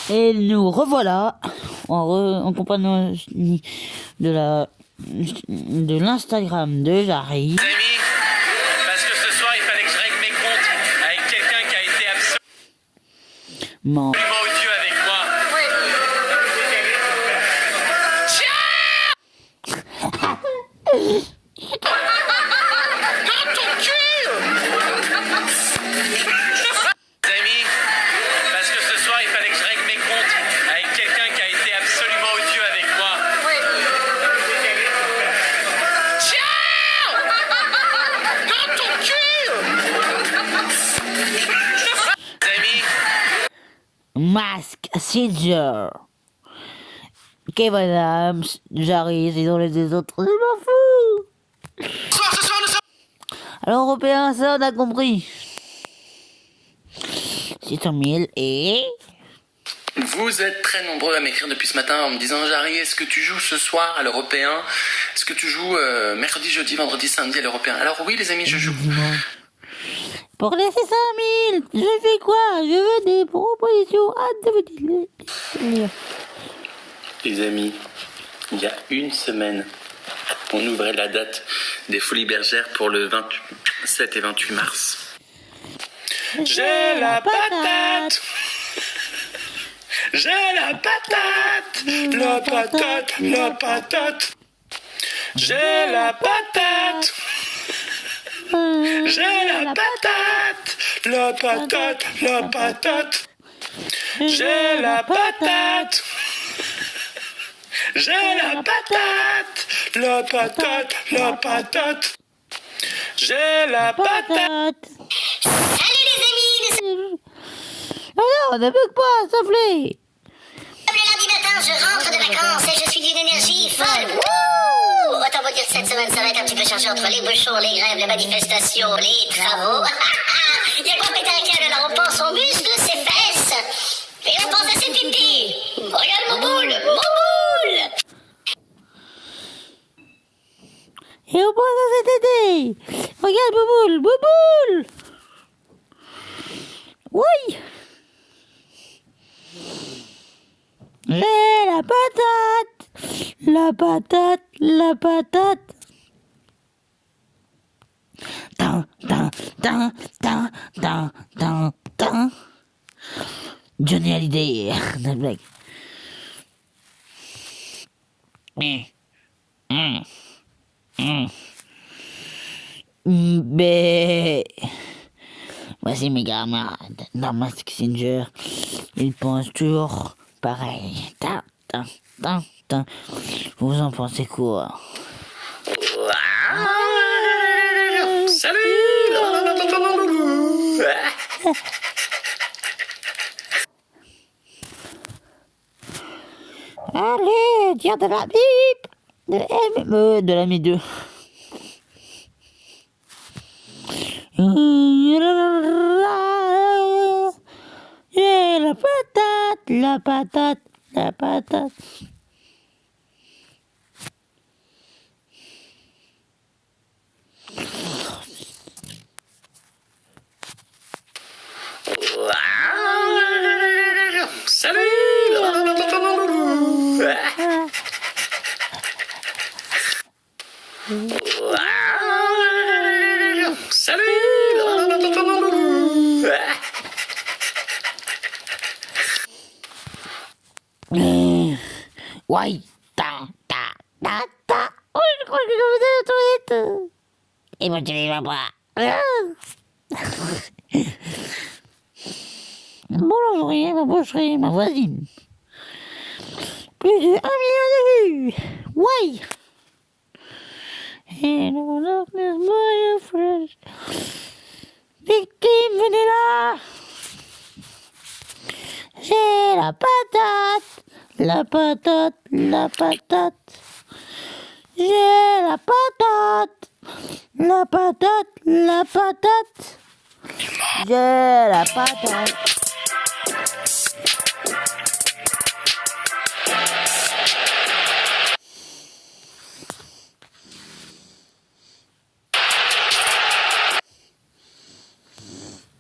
Et nous revoilà en compagnie de l'Instagram de Jarry. Les amis, parce que ce soir il fallait que je règle mes comptes avec quelqu'un qui a été absolument odieux avec moi. Dans ton cul. Les amis, parce que ce soir il fallait que je règle mes comptes avec quelqu'un qui a été absolument odieux avec moi. Dans ton cul. Les amis. Mask Singer. Kev Adams, Jarry, ils ont les autres, je m'en fous. Ce soir, nous sommes... Alors, Européen, ça, on a compris. 600 000 et... Vous êtes très nombreux à m'écrire depuis ce matin en me disant « Jarry, est-ce que tu joues ce soir à l'Européen ? Est-ce que tu joues mercredi, jeudi, vendredi, samedi à l'Européen ?» Alors oui, les amis, je joue. Pour les 600 000, je fais quoi? Je veux des propositions. Les amis, il y a une semaine, on ouvrait la date des Folies Bergères pour le 27 et 28 mars. J'ai la patate. J'ai la patate. La patate, la patate. J'ai la patate. J'ai la patate. La patate, la patate. J'ai la patate. J'ai la patate. La patate, la patate. J'ai la patate. Salut les amis, nous sommes Alors, ne bug pas, s'il te plaît. le lundi matin, je rentre de vacances et je suis d'une énergie folle. Wouh! Autant vous dire que cette semaine, ça va être un petit peu chargé entre les bouchons, les grèves, les manifestations, les travaux. Il y a quoi péter un câble, alors on pense aux muscles, ses fesses. Et on pense à ses pipis. Regarde mon boule, mon boule! Et on pense à cet été. Regarde, Bouboule, Bouboule. Oui. J'ai la patate. La patate, la patate. Tin, tin, tin, tin, tin, tin, tin. Johnny Hallyday, la blague. Mais voici mes camarades dans Mask Singer. Ils pensent toujours pareil. Tin, tin, tin, tin. Vous en pensez quoi? Salut. Allez, tire de la pipe. De la Mi2. Et la patate, la patate, la patate. Salut. Ouais, ta, ta, ta, ta. Oh, je crois que je vais aux toilettes. Et moi, tu les vas pas. Bonjour, ma boucherie, ma voisine. Plus de 1 million de vues. Ouais. Hello, darkness, my friend. Victime, venez là. J'ai la patate. La patate, la patate. J'ai la patate. La patate, la patate. J'ai la patate.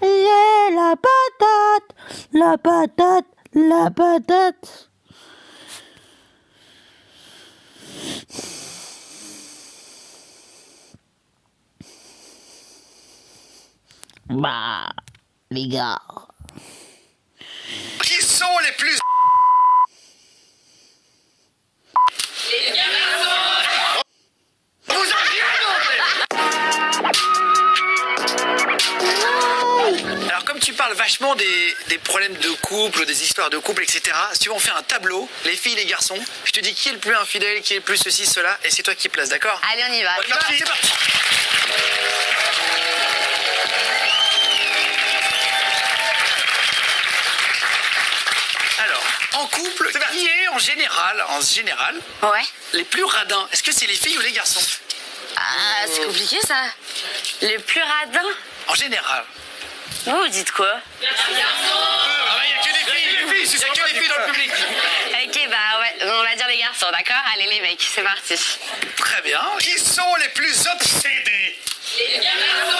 J'ai la patate. La patate, la patate. Bah, les gars. Qui sont les plus... Alors comme tu parles vachement des problèmes de couple, des histoires de couple, etc. Si tu veux, on fait un tableau, les filles, les garçons. Je te dis qui est le plus infidèle, qui est le plus ceci, cela, et c'est toi qui places, d'accord? Allez, on y va. C'est parti. Alors, en couple, qui est en général, Ouais. les plus radins? Est-ce que c'est les filles ou les garçons? Ah, c'est compliqué ça. Le plus radin. En général. Vous dites quoi? Ah bah, il n'y a que des filles, il y a que des filles dans le public. Ok, bah on va dire les garçons, d'accord? Allez les mecs, c'est parti. Très bien. Qui sont les plus obsédés? Les garçons.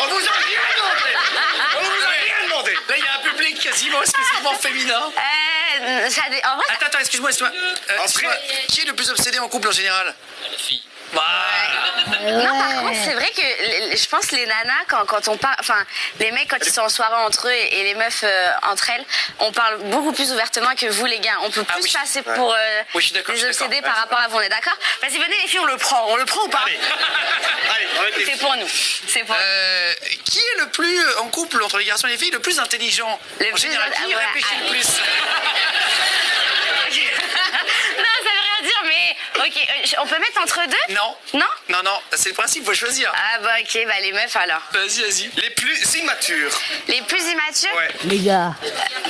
On vous a rien demandé. On vous a rien demandé. Là, il y a un public quasiment exclusivement féminin. En vrai, Attends, excuse-moi. Qui est le plus obsédé en couple en général? Les filles. Voilà. non, par contre, c'est vrai que je pense les nanas, quand on parle, enfin, les mecs, quand ils sont en soirée entre eux et les meufs entre elles, on parle beaucoup plus ouvertement que vous, les gars. On peut plus passer pour Oui, je suis d'accord, des je suis obsédés d'accord. par rapport à vous, on est d'accord? Vas-y, venez les filles, on le prend ou pas? Allez, on va C'est pour nous. C'est pour qui est le plus, en couple, entre les garçons et les filles, le plus intelligent? Le En plus général, qui ouais, réfléchit le plus? Non, ça veut rien dire, mais ok, on peut mettre entre deux? Non. Non? Non, c'est le principe, faut choisir. Ah bah ok, bah les meufs alors. Vas-y. Les plus immatures. Les plus immatures? Ouais. Les gars.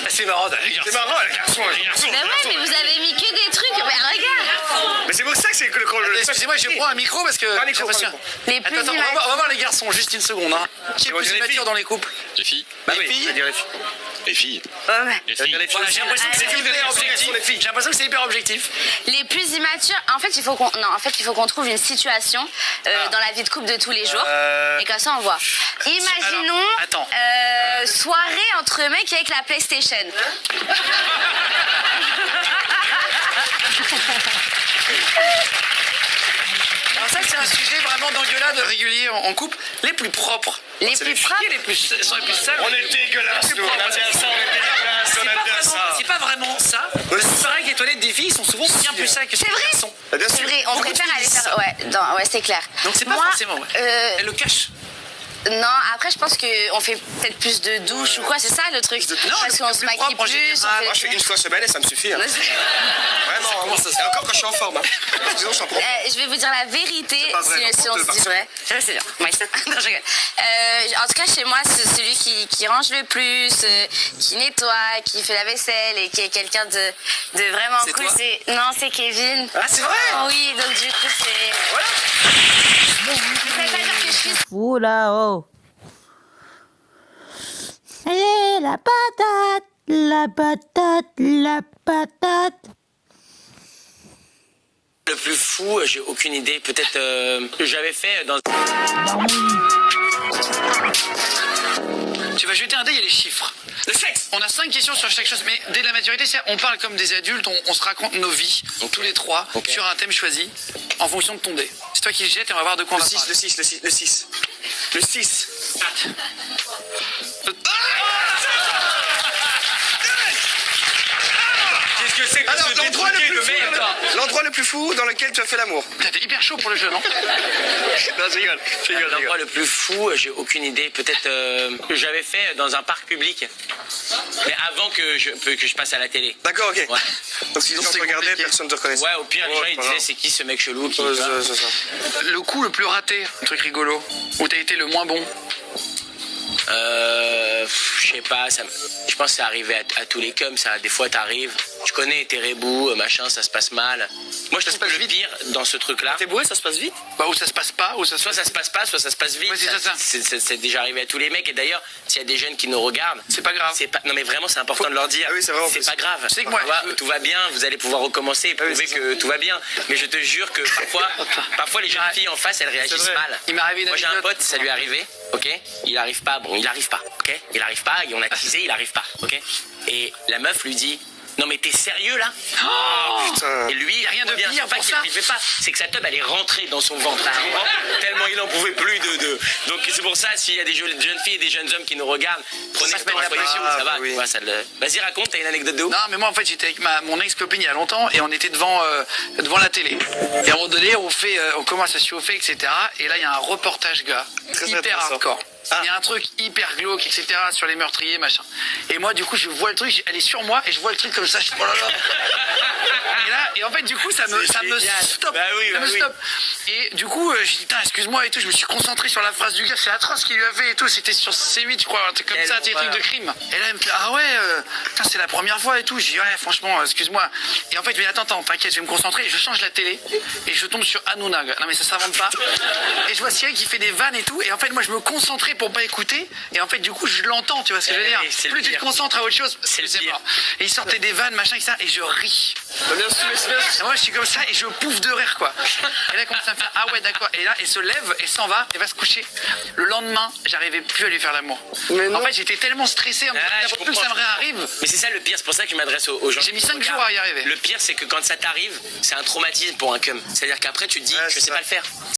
C'est marrant, les garçons. C'est marrant, les garçons. Mais ouais, mais vous avez mis que des trucs, mais regarde. Mais c'est pour ça que c'est que le... Excusez-moi, je prends un micro parce que... j'ai l'impression... Les plus Attends, immatures. on va voir les garçons, juste une seconde. Hein. Qui est le plus immature dans les couples? Les filles. Les filles. Les filles. Ouais. Les filles. Voilà, j'ai l'impression que c'est hyper objectif. J'ai l'impression que c'est hyper objectif. Les plus immatures, en fait, il faut qu'on trouve une situation dans la vie de couple de tous les jours. Et comme ça, on voit. Imaginons alors, attends. soirée entre mecs avec la PlayStation. Alors ça, c'est un sujet vraiment d'engueulade régulier en couple. Les plus propres. Les C'est plus filles propres. sont les plus sales. On est dégueulasse, nous. On aime bien ça, on est dégueulasse, on aime bien ça. C'est pas vraiment ça. C'est vrai que les toilettes des filles sont souvent bien plus sales que celles C'est des vrai. garçons. C'est vrai, on Beaucoup de préfère filles aller disent faire. ça. Ouais, c'est clair. Donc c'est pas Moi, forcément. Ouais. Elle le cache. Non, après, je pense qu'on fait peut-être plus de douches ou quoi, c'est ça le truc? Parce qu'on se maquille propre en plus. général. on Moi, fait- Une fois semaine et ça me suffit. Hein. Vraiment, comment ça se fait? Encore quand je suis en forme. Hein. Sinon, je suis en propre. Je vais vous dire la vérité pas vrai, si non, on se dit parce- vrai. C'est bien. Ouais. Non, je rigole. En tout cas, chez moi, c'est celui qui range le plus, qui nettoie, qui fait la vaisselle et qui est quelqu'un de vraiment C'est cool. toi Non, c'est Kevin. Ah, c'est vrai. Oui, donc du coup, c'est. Voilà. Ça veut pas dire que je suis. Fou là-haut. Et la patate, la patate, la patate. Le plus fou, j'ai aucune idée. Peut-être que j'avais fait dans. Tu vas jeter un dé, il y a les chiffres. Le sexe. On a 5 questions sur chaque chose, mais dès la maturité, on parle comme des adultes, on se raconte nos vies, tous les trois, sur un thème choisi, en fonction de ton dé. C'est toi qui le jettes et on va voir de quoi on va parler. Le 6. Le 6. Qu'est-ce que c'est que Alors, ce l'endroit le détruqué plus de fou, merde? alors. Le plus fou dans lequel tu as fait l'amour. Putain, t'es hyper chaud pour le jeu, non? Non, je rigole. L'endroit le plus fou, j'ai aucune idée. Peut-être que j'avais fait dans un parc public. Mais avant que je passe à la télé. D'accord, ok. Ouais. Donc si Sinon, on te c'est regardait, compliqué. personne ne te reconnaissait. Ouais, au pire, les gens ils disaient c'est qui ce mec chelou qui. C'est ça. Le coup le plus raté, un truc rigolo, où t'as été le moins bon. Je sais pas, je pense que c'est arrivé à tous les cums, ça. Des fois, t'arrives, tu connais, t'es rebou, machin, ça se passe mal. Moi, je trouve que le pire dans ce truc-là. T'es bourré, ça se passe vite? Bah, où ça se passe pas, où ça se Soit ça se passe pas, soit ça se passe vite. Ouais, c'est ça. C'est déjà arrivé à tous les mecs. Et d'ailleurs, s'il y a des jeunes qui nous regardent, C'est pas grave. Non, mais vraiment, c'est important de leur dire. Ah oui, c'est vrai, en C'est plus. pas grave. Tu sais que moi, Ça va, tout va bien, vous allez pouvoir recommencer et prouver c'est ça. que tout va bien. Mais je te jure que parfois les jeunes filles en face, elles réagissent vrai. mal. Il m'est arrivé une Moi, j'ai un anecdote. pote, ça lui est arrivé, ok? Il arrive pas. ok? Il arrive pas, et on a teasé, il arrive pas, ok? Et la meuf lui dit, non mais t'es sérieux là? Oh, putain. Et lui, y a rien de pire pour ça. Il fait pas, c'est que sa teub elle est rentrée dans son ventre, tellement il en pouvait plus de. Donc c'est pour ça, s'il y a des jeunes filles et des jeunes hommes qui nous regardent, prenez pas se mettre la pression, ça va, oui. tu vois, Vas-y, raconte, t'as une anecdote de ouf? Non, mais moi en fait j'étais avec mon ex-copine il y a longtemps et on était devant la télé. Et à un moment donné, on commence à se chauffer, etc. Et là il y a un reportage, gars, Très hyper intéressant. hardcore. Il y a un truc hyper glauque, etc. sur les meurtriers, machin. Et moi, du coup, je vois le truc, elle est sur moi et je vois le truc comme ça. Je dis, oh là là. Et en fait, du coup, ça me stoppe. Bah oui, ça me stoppe. Et du coup, je dis, putain, excuse-moi et tout. Je me suis concentré sur la phrase du gars. C'est atroce ce qu'il lui a fait et tout. C'était sur C8, je crois, un truc comme ça, des trucs de crime. Et là, elle me dit, ah ouais, putain, c'est la première fois et tout. Je dis, ouais, franchement, excuse-moi. Et en fait, je dis, attends, t'inquiète, je vais me concentrer. Et je change la télé et je tombe sur Hanouna. Non, mais ça s'invente pas. Et je vois Cyril qui fait des vannes et tout. Et en fait, moi, je me concentrais pour pas écouter. Et en fait, du coup, je l'entends, tu vois ce que je veux dire. Plus tu te concentres à autre chose, plus c'est mort. Et il sortait des vannes, machin, et ça. Et je ris. Bien sûr. Et moi, je suis comme ça et je pouffe de rire, quoi. Et là, il commence à me faire, ah ouais, d'accord. Et là, il se lève et s'en va et va se coucher. Le lendemain, j'arrivais plus à lui faire l'amour. En fait, j'étais tellement stressé. Plus que ça me réarrive. Mais c'est ça le pire, c'est pour ça que je m'adresse aux gens. J'ai mis 5 jours à y arriver. Le pire, c'est que quand ça t'arrive, c'est un traumatisme pour un cum. C'est-à-dire qu'après, tu te dis, je sais pas le faire.